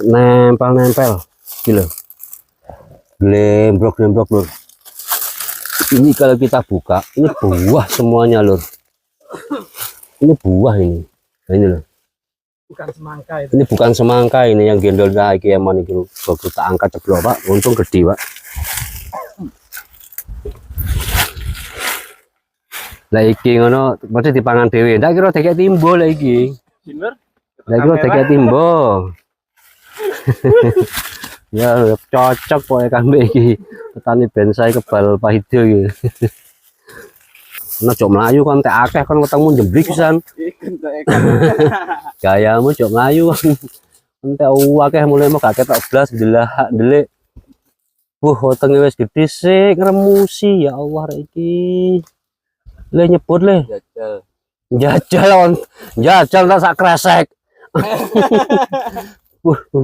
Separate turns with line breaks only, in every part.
nempel gitu, lembrok lur. Ini kalau kita buka, ini buah semuanya lur. Ini buah ini. Nah, ini loh.
Bukan semangka itu.
Ini bukan semangka, ini yang gendol lagi yang mana gitu. Bagus tak angkat ceblok Pak, untung gede Pak. Lah iki ngono, mesti dipangan dhewe. Ndak kira dikek timbo lah iki.
Bener?
Ndak kira dikek timbo. Ya cocok pokoke kambing iki. Petani bensai kebal pahido iki. Nah, cok melayu kan tak akeh kan ketemu jembrik pisan. Gayamu cok melayu kan. Entek akeh mulai mau kakek tak blas ndelik. Wetenge wis gede sik ngremusi ya Allah rek iki. Le nyebut le. Jajal tak sak kresek.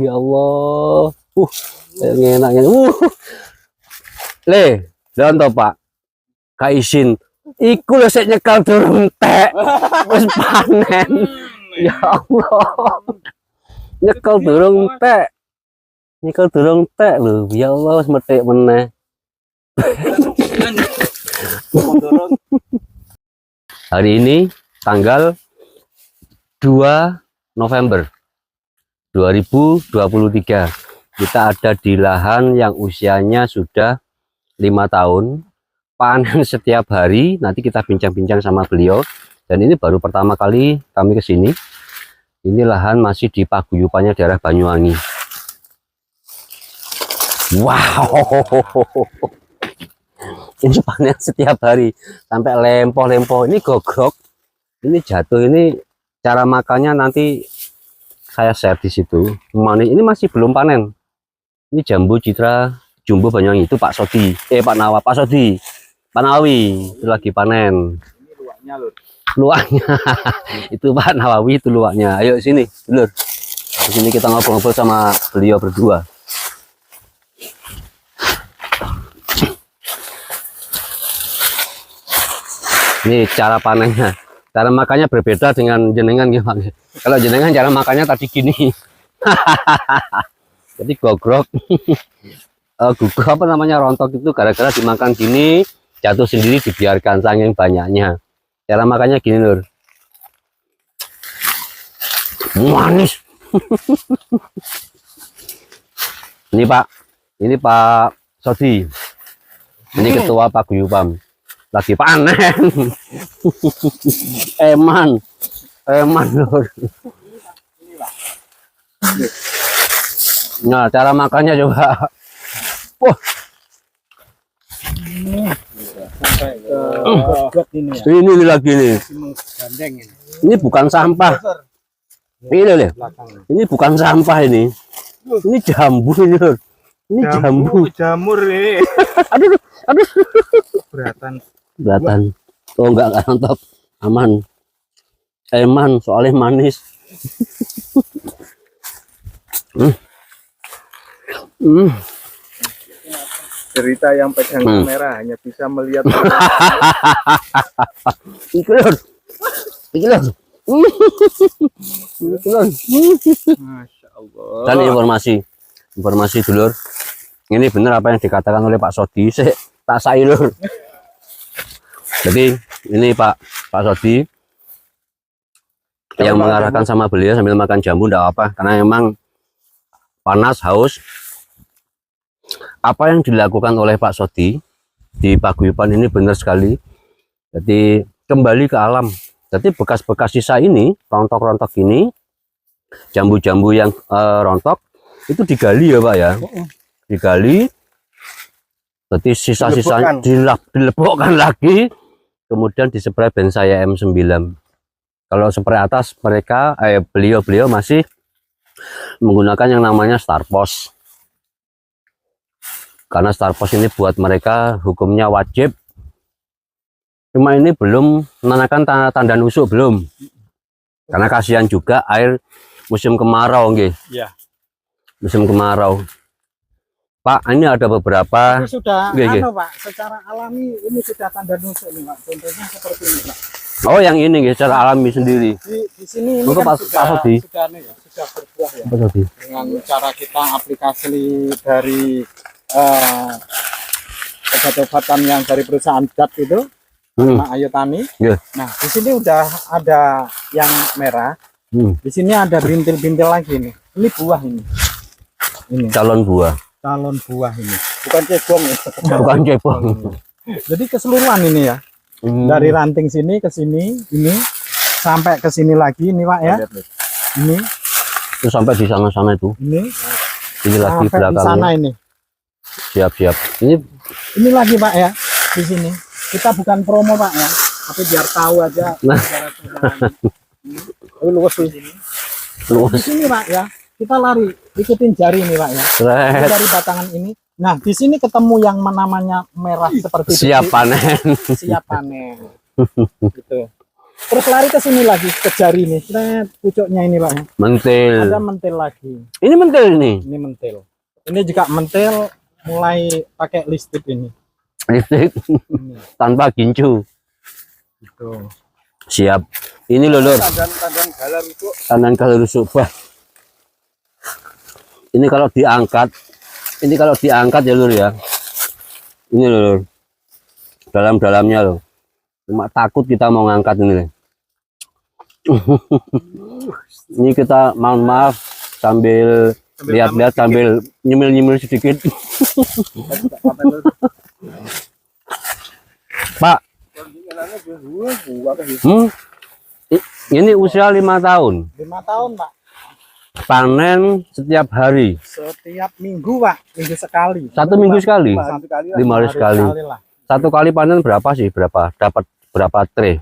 Ya Allah. Enak. Le, dan to Pak. Ka isin. Iku lho sik nyekel durung entek. Wis panen. Ya Allah. Nyekel durung entek. Lho. Ya Allah wis metik meneh. Hari ini tanggal 2 November 2023. Kita ada di lahan yang usianya sudah 5 tahun. Panen setiap hari, nanti kita bincang-bincang sama beliau. Dan ini baru pertama kali kami ke sini. Ini lahan masih di paguyupannya daerah Banyuwangi. Wow, ini panen setiap hari sampai lempoh-lempoh. Ini gogrok, ini jatuh. Ini cara makannya nanti saya share di situ. Manis. Ini masih belum panen. Ini jambu citra jumbo Banyuwangi itu Pak Sodi, Pak Sodi. Pak Nawawi itu lagi panen.
Ini luaknya lur.
Luaknya itu Pak Nawawi itu luaknya. Ayo sini, lur. Di sini kita ngobrol-ngobrol sama beliau berdua. Ini cara panennya. Cara makannya berbeda dengan jenengan gimana? Kalau jenengan cara makannya tadi gini. Jadi gogrok. Gugur apa namanya rontok itu gara-gara dimakan gini. Jatuh sendiri dibiarkan saking banyaknya. Cara makannya gini lur. Manis. Ini Pak Sodi. Ini ketua paguyupan. Lagi panen. Eman lur. Nah, cara makannya coba. Wah. Ini lagi nih. Ini bukan sampah. Ini bukan sampah ini. Ini jambu ini lur. Ini
Jamur nih.
Aduh.
Beratan.
Oh enggak nonton. Aman. Eman soalnya manis.
Cerita yang pegang kamera hanya bisa melihat.
Iki lur.
Masya Allah.
Dan informasi dulur. Ini benar apa yang dikatakan oleh Pak Sodi. Tak sai lur. Jadi ini Pak Sodi yang mengarahkan sama beliau sambil makan jambu enggak apa karena memang panas haus. Apa yang dilakukan oleh Pak Sodi di paguyuban ini benar sekali. Jadi kembali ke alam. Jadi bekas-bekas sisa ini, rontok-rontok ini, jambu-jambu yang rontok itu digali ya Pak ya. Digali. Jadi sisa-sisa dilebokkan lagi. Kemudian dispray Bensai M9. Kalau spray atas mereka beliau masih menggunakan yang namanya Starpos. Karena Starpos ini buat mereka hukumnya wajib. Cuma ini belum menandakan tanda nusuk belum. Karena kasihan juga air musim kemarau nggih.
Iya.
Musim kemarau. Pak, ini ada beberapa.
Ini sudah Pak, secara alami ini sudah tanda nusuk nih Pak. Contohnya seperti ini Pak.
Oh, yang ini ya, secara alami sendiri.
Di sini ini
Untuk
kan
Pak Sodi.
sudah berbuah ya.
Pak Sodi.
Dengan cara kita aplikasi dari obat-obatan yang dari perusahaan DAP itu, Pak Ayu Tani.
Yeah.
Nah, di sini udah ada yang merah. Di sini ada bintil-bintil lagi nih. Ini buah ini. Ini
Calon buah.
calon buah ini. Bukan cebong ya.
Bukan cebong.
Jadi keseluruhan ini ya. Dari ranting sini ke sini, ini sampai ke sini lagi ini Pak ya. Ini
Itu sampai di sana-sana itu.
ini
Ini lagi
sampai di sana
belakangnya.
ini.
Siap-siap. Ini
Ini lagi Pak ya. Di sini. Kita bukan promo Pak ya. Tapi biar tahu aja.
Nah.
Ini luas di sini. Di sini Pak ya. Kita lari, ikutin jari ini Pak ya. Ini dari batangan ini. Nah, di sini ketemu yang namanya merah seperti
siap
itu.
panen.
Siap panen. Gitu. Terus lari ke sini lagi ke jari ini. Pucuknya ini Pak ya.
Mentil.
Ada mentil lagi.
Ini mentil ini.
Ini mentil. Ini juga mentil mulai pakai listrik ini.
Listrik
Ini.
tanpa gincu.
Gitu.
Siap. Ini loh, Lur.
Tandan galar itu.
Tandan kalau rusuk. Wah. Ini kalau diangkat ya Lur ya. Ini loh, Lur. Dalam-dalamnya loh. Cuma takut kita mau ngangkat ini. Ini kita mohon maaf sambil lihat-lihat sambil nyemil-nyemil sedikit. Pak, ini usia 5 tahun.
5 tahun Pak.
Panen setiap hari.
Setiap minggu Pak. Minggu sekali.
1 minggu sekali.
5
5 hari sekali.
lah.
1 kali panen berapa sih? Dapat berapa tray?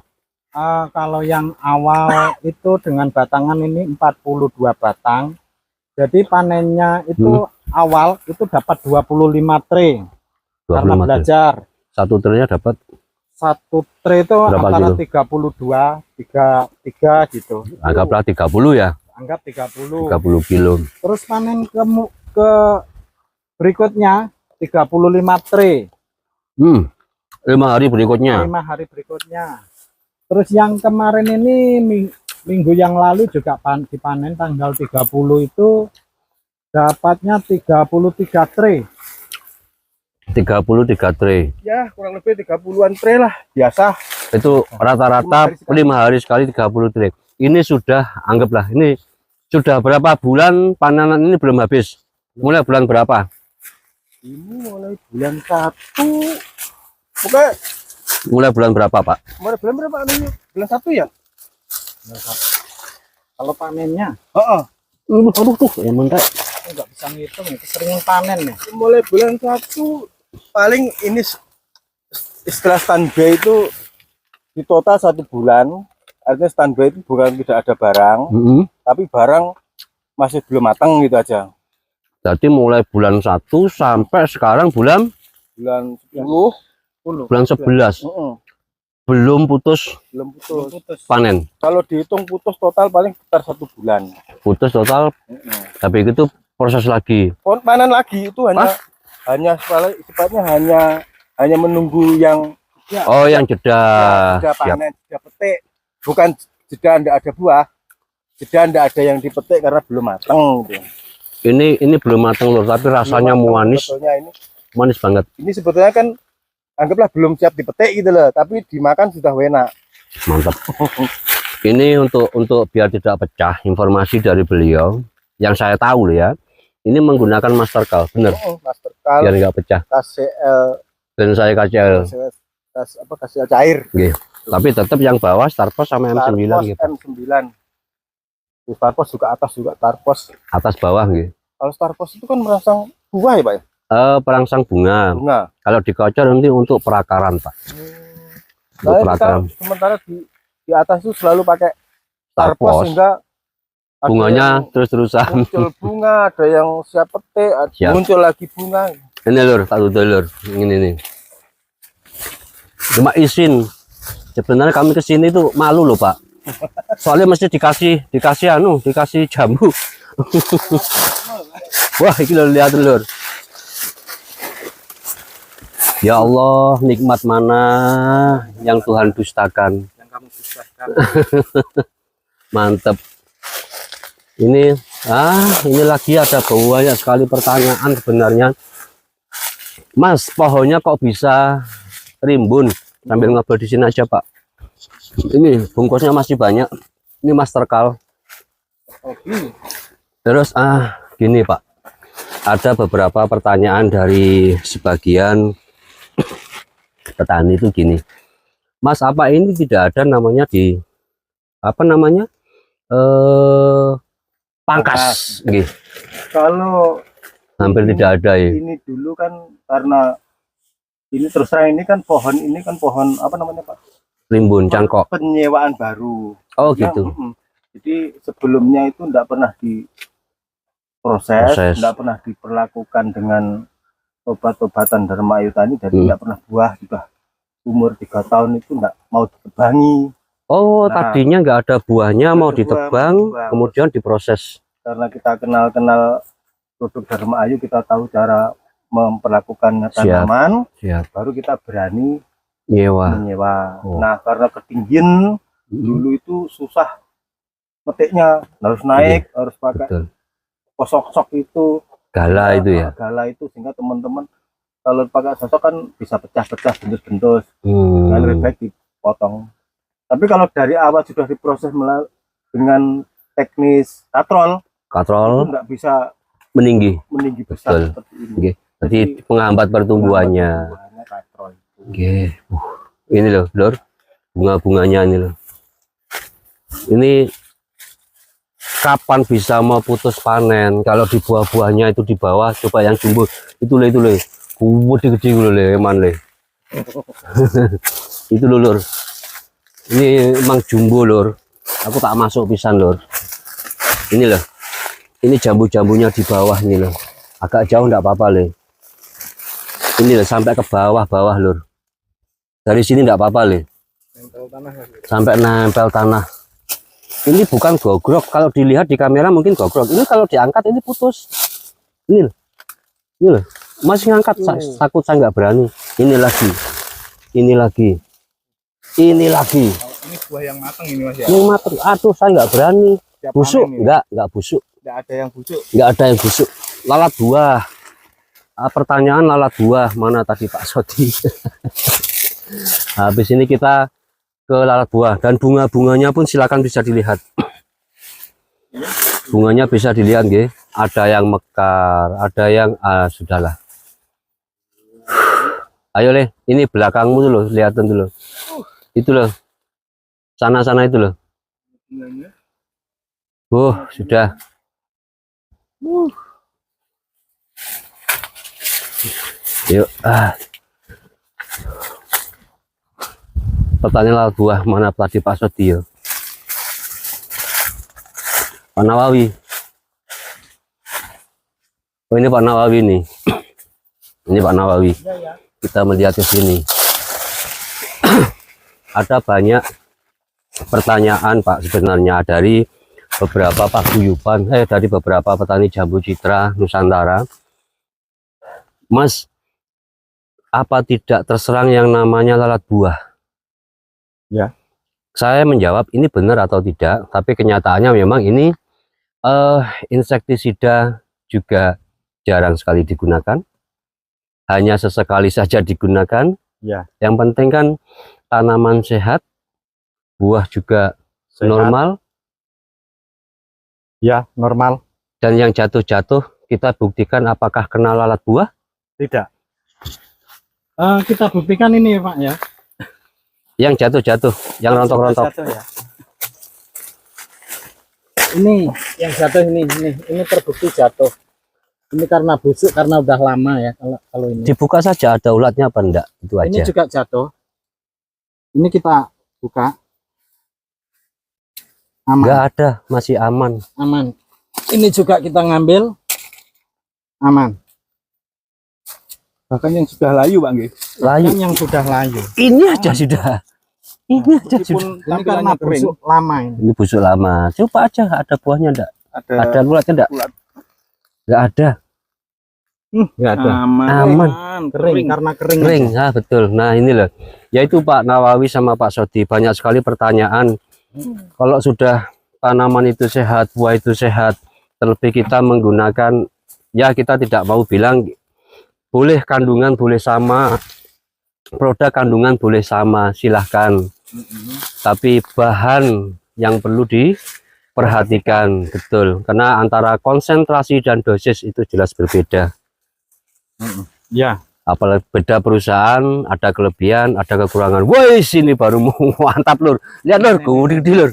Kalau yang awal itu dengan batangan ini 42 batang. Jadi panennya itu awal itu dapat 25 tray.
25
Karena
tray.
belajar.
1 traynya dapat
1 tray itu
berapa
antara
kilo?
32, 33 gitu.
Anggaplah 30 ya.
Anggap 30.
30 kilo.
Terus panen ke berikutnya 35 tray.
5 hari berikutnya.
5 hari berikutnya. Terus yang kemarin ini minggu yang lalu juga dipanen tanggal 30 itu dapatnya 33 tray.
33 tray.
Ya, kurang lebih 30-an tray lah, biasa.
Itu rata-rata 5 hari sekali 30 tray. Ini sudah, anggaplah ini sudah berapa bulan panenan ini belum habis? Mulai bulan berapa?
Ini mulai bulan 1. Pokoknya
Mulai bulan berapa, Pak?
mulai bulan berapa ini? Bulan 1 ya? Kalau panennya?
Aduh tuh, ya mentek.
Enggak bisa ngitung, itu sering panen nih.
Mulai bulan 1 paling ini istilah standby itu di total 1 bulan. Artinya standby itu bukan tidak ada barang, tapi barang masih belum matang gitu aja.
Jadi mulai bulan 1 sampai sekarang bulan
10.
bulan 11. Belum putus
Belum putus.
panen.
Kalau dihitung putus total paling sekitar 1 bulan.
Putus total, tapi itu proses lagi.
Panen lagi itu hanya sifatnya hanya menunggu yang
Yang jeda.
jeda
Siap.
panen, jeda petik. Bukan jeda ndak ada buah. Jeda ndak ada yang dipetik karena belum matang gitu.
Ini belum matang Lur, tapi rasanya manis.
Sebetulnya ini
Manis banget.
ini sebetulnya kan anggaplah belum siap dipetik gitu loh, tapi dimakan sudah enak.
Mantap. Ini untuk biar tidak pecah, informasi dari beliau yang saya tahu loh ya. Ini menggunakan master cal, bener.
Master Cal,
Biar nggak pecah.
KCL,
Dan saya KCL.
KCL cair.
Gitu. Tapi tetap yang bawah Starpos sama M9 gitu.
M9. Starpos juga atas juga Starpos.
Atas bawah gitu.
Kalau Starpos itu kan merangsang buah ya Pak ya?
Perangsang bunga.
Bunga.
Kalau dikocor nanti untuk perakaran Pak. Untuk
Nah,
perakaran.
sementara di atas itu selalu pakai Starpos
Starpos.
sehingga ada
Bunganya
yang
terus-terusan.
muncul bunga, ada yang siap petik,
Siap.
muncul lagi bunga.
Ini Lur, satu Lur. Ini nih. Cuma izin. Sebenarnya kami kesini tuh malu loh Pak. Soalnya mesti dikasih jambu. Wah, ini Lur, lihat Lur. Ya Allah, nikmat mana yang Tuhan dustakan?
Yang kamu bisa
Mantep. Ini lagi ada banyak sekali pertanyaan sebenarnya. Mas, pohonnya kok bisa rimbun? Sambil ngobrol di sini aja, Pak. Ini bungkusnya masih banyak. Ini Master Kal. Terus gini, Pak. Ada beberapa pertanyaan dari sebagian petani itu gini. Mas, apa ini tidak ada namanya di apa namanya? Pangkas. Gitu.
Kalau
Hampir
ini,
tidak ada ya.
Ini dulu kan karena ini terus terang ini kan pohon apa namanya Pak?
Rimbun cangkok.
Penyewaan baru.
Oh
Yang,
gitu.
Jadi sebelumnya itu tidak pernah diproses, tidak pernah diperlakukan dengan obat-obatan Dharma Ayu Tani, dan tidak pernah buah juga umur 3 tahun itu tidak mau ditebangi.
Oh, tadinya nggak ada buahnya, mau ditebang, kemudian diproses.
Karena kita kenal produk Dharma Ayu, kita tahu cara memperlakukan tanaman, baru kita berani menyewa. Nah, karena ketinggian dulu itu susah metiknya, harus naik, harus pakai sosok itu,
gala itu ya.
Gala itu, sehingga teman-teman kalau pakai sosok kan bisa pecah-pecah, bentus-bentus. Nah, lebih baik dipotong. Tapi kalau dari awal sudah diproses dengan teknis katrol itu nggak bisa meninggi besar seperti ini.
Jadi penghambat pertumbuhannya.
Katrol.
Ini loh, Lur, bunga-bunganya ini loh. Ini kapan bisa mau putus panen? Kalau di buah-buahnya itu di bawah, coba yang jumbo itu le, gede-gede le, eman le. Itu loh, Lur. Ini emang jumbo, Lur. Aku tak masuk pisan, Lur. Ini loh. Ini jambu-jambunya di bawah ini loh. Agak jauh enggak apa-apa, Le. Ini loh sampai ke bawah-bawah, Lur. Dari sini enggak apa-apa, Le. Sampai nempel tanah. Ini bukan gogrok. Kalau dilihat di kamera mungkin gogrok. Ini kalau diangkat ini putus. Ini loh. Ini loh. Masih ngangkat, takut saya nggak berani. Ini lagi. Ini lagi. Ini lagi.
Ini buah yang matang ini Mas ya.
Yang matang. Aduh, saya nggak berani. Busuk? Enggak busuk.
Enggak ada yang busuk.
Enggak ada yang busuk. Lalat buah. Pertanyaan lalat buah mana tadi Pak Soti? Habis ini kita ke lalat buah, dan bunga-bunganya pun silakan bisa dilihat. Bunganya bisa dilihat, nggih. Ada yang mekar, ada yang sudahlah. Ayo Le, ini belakangmu tuh loh, lihatin dulu. Itu loh. Sana-sana itu loh. Sudah. Yuk. Pertanyaan lalat buah mana tadi Pak Sodio? Pak Nawawi. Oh, ini Pak Nawawi nih. Ini Pak Nawawi. Kita melihat ke sini. Ada banyak pertanyaan Pak sebenarnya dari beberapa paguyuban, dari beberapa petani jambu citra Nusantara. Mas, apa tidak terserang yang namanya lalat buah?
Ya.
Saya menjawab ini benar atau tidak, tapi kenyataannya memang ini insektisida juga jarang sekali digunakan. Hanya sesekali saja digunakan.
Ya.
Yang penting kan tanaman sehat, buah juga sehat. Normal.
Ya, normal.
Dan yang jatuh-jatuh kita buktikan apakah kena lalat buah?
Tidak. Kita buktikan ini Pak ya.
Yang jatuh-jatuh, yang rontok-rontok.
Ya. Ini yang jatuh ini terbukti jatuh. Ini karena busuk, karena udah lama ya. Kalau ini
dibuka saja, ada ulatnya apa enggak, itu aja.
Ini juga jatuh. Ini kita buka. Aman.
Enggak ada, masih aman.
Aman. Ini juga kita ngambil. Aman.
Bahkan yang sudah layu, Bang,
layu.
Yang sudah layu.
Ini aja sudah. Ini aja sudah.
Ini karena busuk lama ini.
Ini busuk lama. Coba aja ada buahnya enggak? Ada ulatnya enggak? Enggak ada.
Enggak ada.
Aman.
Kering karena kering.
Kering, betul. Nah, ini loh. Yaitu Pak Nawawi sama Pak Soti, banyak sekali pertanyaan Kalau sudah tanaman itu sehat, buah itu sehat, terlebih kita menggunakan, ya kita tidak mau bilang boleh kandungan boleh sama, produk kandungan boleh sama, silahkan. Tapi bahan yang perlu diperhatikan betul, karena antara konsentrasi dan dosis itu jelas berbeda.
Ya.
Apalagi beda perusahaan, ada kelebihan, ada kekurangan. Woi, sini baru mantap lur. Lihat lur, gede di lur.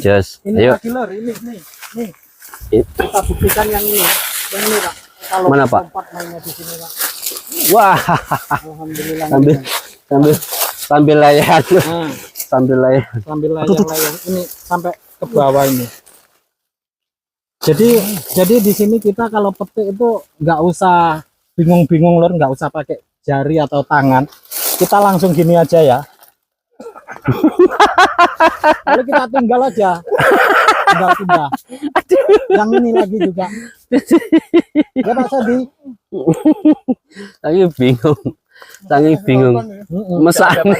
Just,
Ini
ayo.
lagi lor, ini.
Ini.
Kita buktikan yang ini. Yang ini Pak. Kalau
Mana, Pak?
tempat mainnya di sini Pak.
Wah,
Alhamdulillah.
sambil layan,
Nah,
sambil layan.
sambil layang-layang ini sampai ke bawah ini. Jadi di sini kita kalau petik itu nggak usah bingung-bingung lor, nggak usah pakai jari atau tangan. Kita langsung gini aja ya. Lalu kita tinggal aja. Tinggal pindah. Yang ini lagi juga. Ya Pak Sadi.
Saya bingung. Mesane.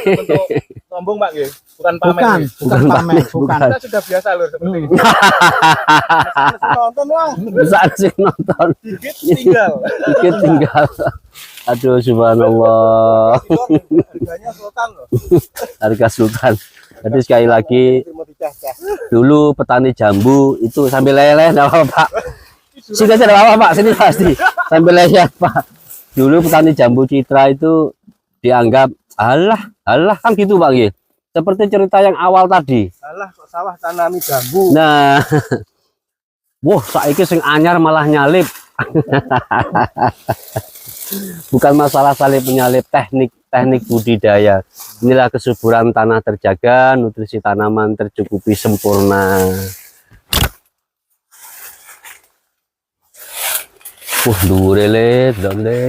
Sombong Pak nggih. Bukan
Bukan,
pamer.
bukan pamer, bukan.
Kita sudah biasa lur seperti ini. Nonton Bang.
Mesane sing nonton.
Dikit tinggal.
Dikit tinggal. Aduh, subhanallah.
Harganya sultan loh.
Harga sultan. Jadi sekali lagi,
Mau dicas-cas.
dulu petani jambu itu sambil leleh, enggak apa-apa Pak. Sini aja enggak apa-apa Pak, sini pasti. Sambil leleh Pak. Dulu petani jambu Citra itu dianggap alah kan gitu Pak nggih. Seperti cerita yang awal tadi.
Alah kok sawah tanami jambu.
Nah, wah saiki sing anyar malah nyalip. Bukan masalah salib menyalip, teknik budidaya. Inilah kesuburan tanah terjaga, nutrisi tanaman tercukupi sempurna. Dhuwure le, dole.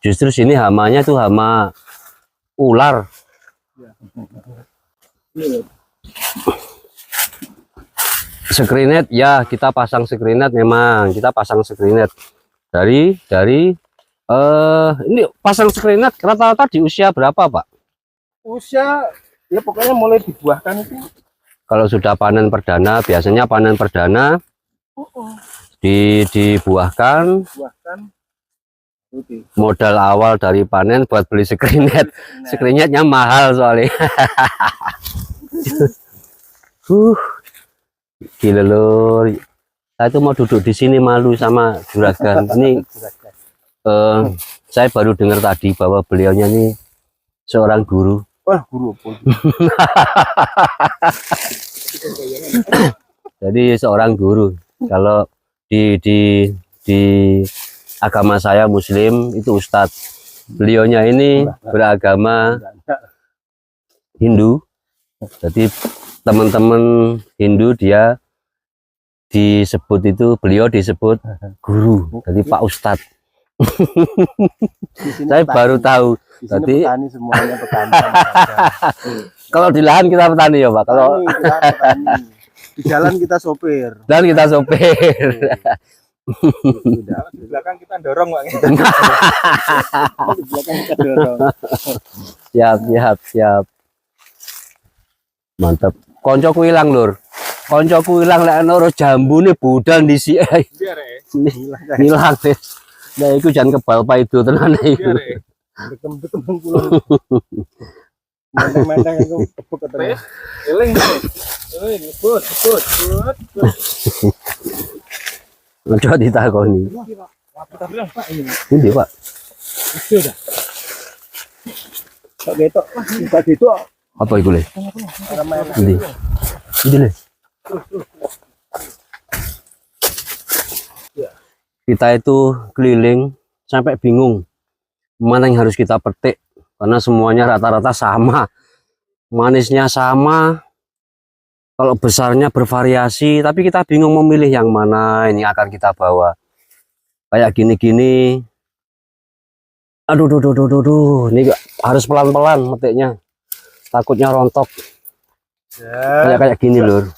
Justru sini hamanya tuh hama ular. Screennet ya, kita pasang screennet, memang kita pasang screennet dari ini pasang screennet rata-rata di usia berapa Pak?
Usia ya pokoknya mulai dibuahkan itu.
Kalau sudah panen perdana, biasanya panen perdana dibuahkan, modal awal dari panen buat beli screennet. Screennetnya mahal soalnya. Gila lur, saya tuh mau duduk di sini malu sama juragan. Ini saya baru dengar tadi bahwa beliaunya ini seorang guru.
Wah, guru.
Jadi seorang guru. Kalau di agama saya Muslim itu ustadz. Beliaunya ini beragama Hindu. Jadi teman-teman Hindu dia disebut itu, beliau disebut guru, jadi Pak Ustadz. Saya baru tahu. Jadi
petani semuanya petani.
kalau di lahan kita petani ya Pak. Kalau
Di jalan kita sopir.
dan kita sopir.
Di belakang kita dorong Pak. Di belakang kita dorong.
Siap. Mantap. Koncoku ilang lur. Koncoku ilang lek ana jambu nih budal disi.
Biar
Hilang wis. Nah iku jan kebal paido tenan iku.
Dekem-dekem pulang. Mana-mana aku tepuk terus. Eling. But.
Coba ditakoni. Ini Pak.
Pak Getok. Pak Getok.
Apa iku le? Ini. Ini le. Kita itu keliling sampai bingung mana yang harus kita petik karena semuanya rata-rata sama, manisnya sama, kalau besarnya bervariasi, tapi kita bingung memilih yang mana ini akan kita bawa. Kayak gini-gini, aduh, ini harus pelan-pelan metiknya, takutnya rontok. Kayak gini lur.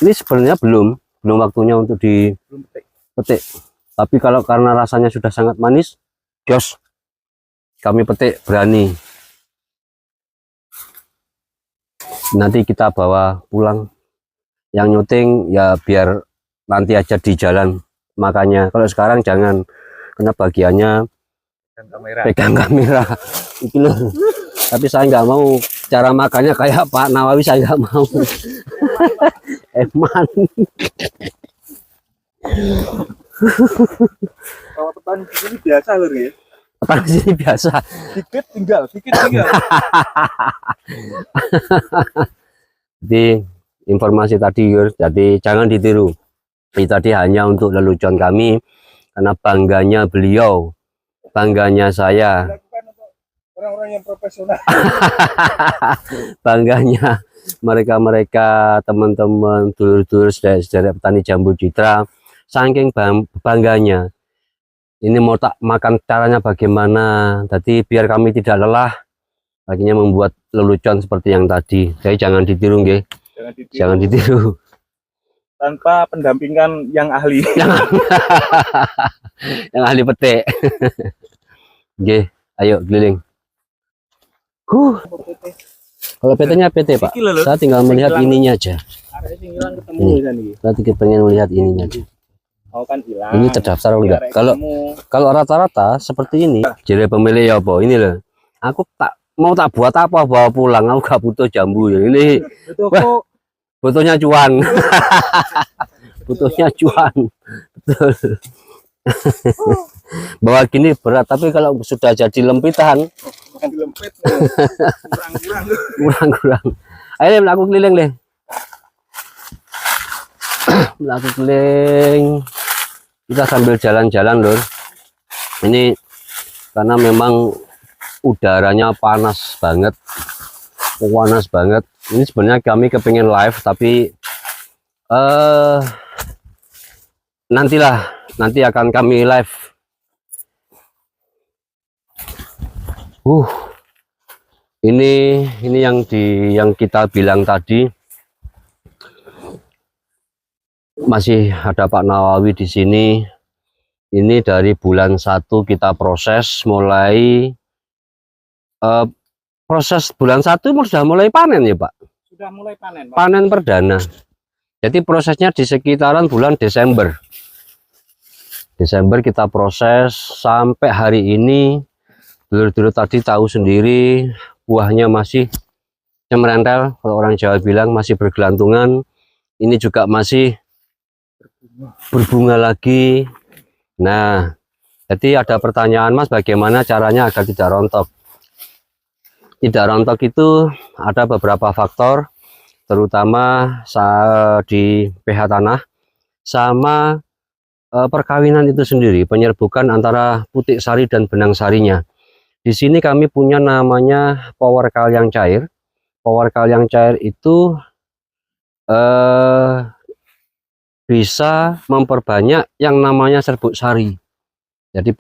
Ini sebenarnya belum belum waktunya untuk dipetik. Tapi kalau karena rasanya sudah sangat manis, jos, kami petik berani. Nanti kita bawa pulang. Yang nyuting ya biar nanti aja di jalan. Makanya kalau sekarang jangan, karena bagiannya pegang kamera itu loh. Tapi saya nggak mau cara makannya kayak Pak Nawawi, saya nggak mau. Eman.
Kalau petani di sini biasa lur ya.
Petani di sini biasa.
Dikit tinggal.
Jadi informasi tadi Yur, jadi jangan ditiru. Ini tadi hanya untuk lelucon kami, karena bangganya beliau, bangganya saya.
Dilakukan untuk orang-orang yang profesional.
Bangganya mereka teman-teman dulur-dulur saudara petani jambu citra, saking bangganya ini mau tak makan caranya bagaimana. Jadi biar kami tidak lelah, akhirnya membuat lelucon seperti yang tadi. Jadi jangan ditiru nggih. Jangan ditiru
Tanpa pendampingan yang ahli.
Yang ahli petik. Nggih, ayo keliling. Kalau PT-nya PT, Pak. Saya tinggal melihat ininya aja. Saya pengen melihat ininya aja.
Kan hilang.
Ini terdaftar enggak? Kalau rata-rata seperti ini, jadi pemilih ya apa? Ini loh. Aku tak buat apa bawa pulang, aku gak butuh jambu ya. Ini wah, butuhnya cuan. Butuhnya cuan. Betul. Bawa gini berat, tapi kalau sudah jadi lempitan kurang. Ayo melaku keliling deh. Melaku keliling. Kita sambil jalan-jalan lur. Ini karena memang udaranya panas banget. Ini sebenarnya kami kepingin live, tapi nanti akan kami live. Ini yang kita bilang tadi. Masih ada Pak Nawawi di sini. Ini dari bulan 1 kita proses, mulai proses bulan 1 sudah mulai panen ya Pak?
Sudah mulai panen, Pak.
Panen perdana. Jadi prosesnya di sekitaran bulan Desember. Desember kita proses sampai hari ini. Dulu tadi tahu sendiri, buahnya masih cemerentel, kalau orang Jawa bilang masih bergelantungan. Ini juga masih berbunga lagi. Nah, jadi ada pertanyaan Mas, bagaimana caranya agar tidak rontok? Tidak rontok itu ada beberapa faktor, terutama di pH tanah sama perkawinan itu sendiri, penyerbukan antara putik sari dan benang sarinya. Di sini kami punya namanya power kaliang cair. Power kaliang cair itu bisa memperbanyak yang namanya serbuk sari. Jadi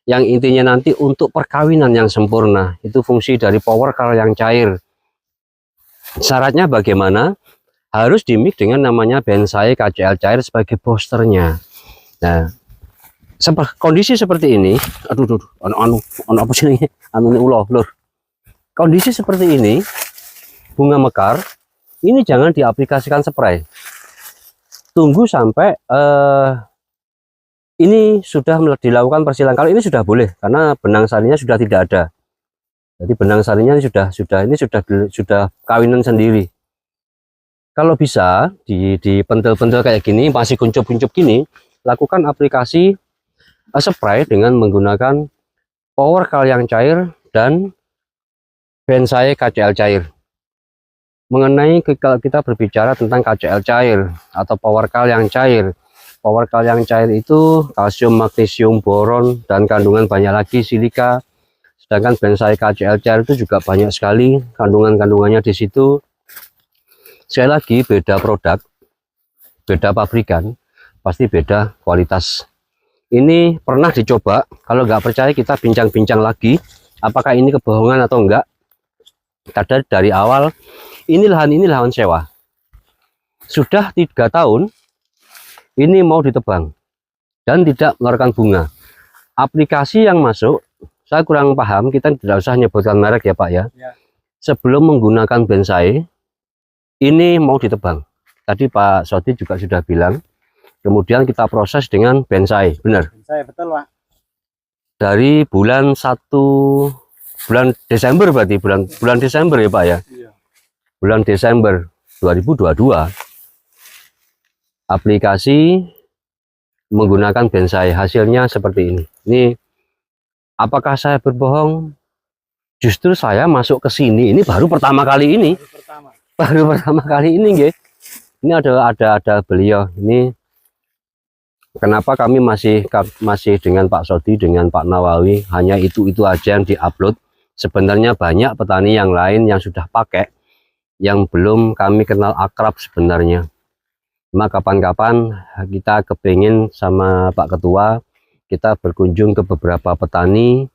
yang intinya nanti untuk perkawinan yang sempurna, itu fungsi dari power kaliang cair. Syaratnya bagaimana? Harus dimix dengan namanya bensae KCl cair sebagai boosternya. Nah, kondisi seperti ini, aduh, apa sih ini? Lur. Kondisi seperti ini, bunga mekar, ini jangan diaplikasikan spray. Tunggu sampai ini sudah dilakukan persilangan. Kalau ini sudah boleh karena benang sarinya sudah tidak ada. Jadi benang sarinya sudah kawinan sendiri. Kalau bisa di pentil-pentil kayak gini, masih kuncup-kuncup gini, lakukan aplikasi spray dengan menggunakan power kaliang cair dan bensae KCl cair. Mengenai kalau kita berbicara tentang KCl cair atau power kaliang cair, power kaliang cair itu kalsium, magnesium, boron, dan kandungan banyak lagi silika. Sedangkan bensae KCl cair itu juga banyak sekali kandungannya di situ. Sekali lagi beda produk, beda pabrikan, pasti beda kualitas. Ini pernah dicoba, kalau nggak percaya kita bincang-bincang lagi, apakah ini kebohongan atau enggak. Dari awal, ini lahan sewa. Sudah 3 tahun, ini mau ditebang dan tidak mengeluarkan bunga. Aplikasi yang masuk, saya kurang paham, kita tidak usah nyebutkan merek ya Pak ya.
Ya.
Sebelum menggunakan bonsai, ini mau ditebang. Tadi Pak Soti juga sudah bilang, kemudian kita proses dengan bonsai, benar?
Saya betul Pak.
Dari bulan Desember berarti bulan Desember ya Pak ya.
Iya.
Bulan Desember 2022 aplikasi menggunakan bonsai, hasilnya seperti ini. Ini apakah saya berbohong? Justru saya masuk ke sini ini baru pertama kali ini. Baru pertama kali ini nggih. Ini ada beliau ini. Kenapa kami masih dengan Pak Soti, dengan Pak Nawawi, hanya itu aja yang diupload. Sebenarnya banyak petani yang lain yang sudah pakai, yang belum kami kenal akrab sebenarnya. Maka kapan-kapan kita kepingin sama Pak Ketua, kita berkunjung ke beberapa petani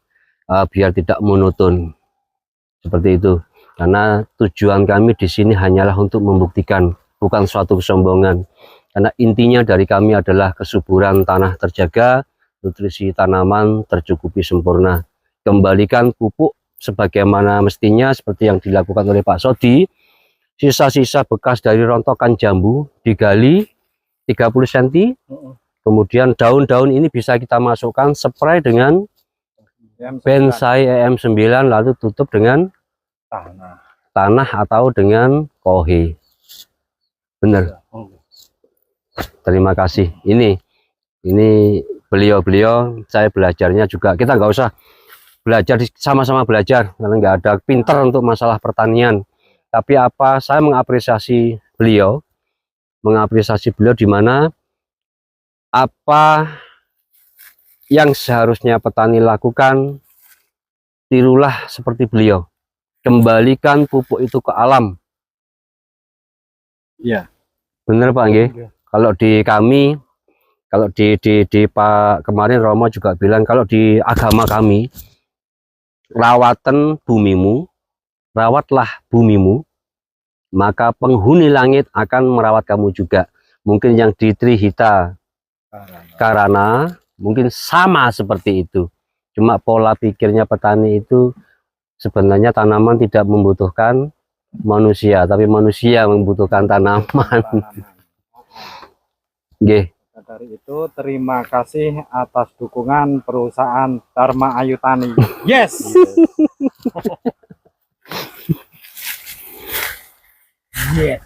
biar tidak monoton. Seperti itu. Karena tujuan kami di sini hanyalah untuk membuktikan, bukan suatu kesombongan. Karena intinya dari kami adalah kesuburan tanah terjaga, nutrisi tanaman tercukupi sempurna. Kembalikan pupuk sebagaimana mestinya, seperti yang dilakukan oleh Pak Sodi. Sisa-sisa bekas dari rontokan jambu digali 30 cm. Kemudian daun-daun ini bisa kita masukkan spray dengan bonsai EM9, lalu tutup dengan tanah atau dengan kohe. Benar. Terima kasih. Ini beliau-beliau, saya belajarnya juga. Kita nggak usah belajar, sama-sama belajar, karena nggak ada pinter untuk masalah pertanian. Tapi apa, saya mengapresiasi beliau di mana apa yang seharusnya petani lakukan, tirulah seperti beliau. Kembalikan pupuk itu ke alam.
Iya.
Bener Pak nggih?
Iya.
Kalau di kami, kalau di Pak kemarin Romo juga bilang, kalau di agama kami, rawatan bumimu, rawatlah bumimu, maka penghuni langit akan merawat kamu juga. Mungkin yang di Trihita Karana mungkin sama seperti itu. Cuma pola pikirnya petani itu sebenarnya tanaman tidak membutuhkan manusia, tapi manusia membutuhkan tanaman. Nggih.
Dari itu terima kasih atas dukungan perusahaan Dharma Ayu Tani. Yes. Yes.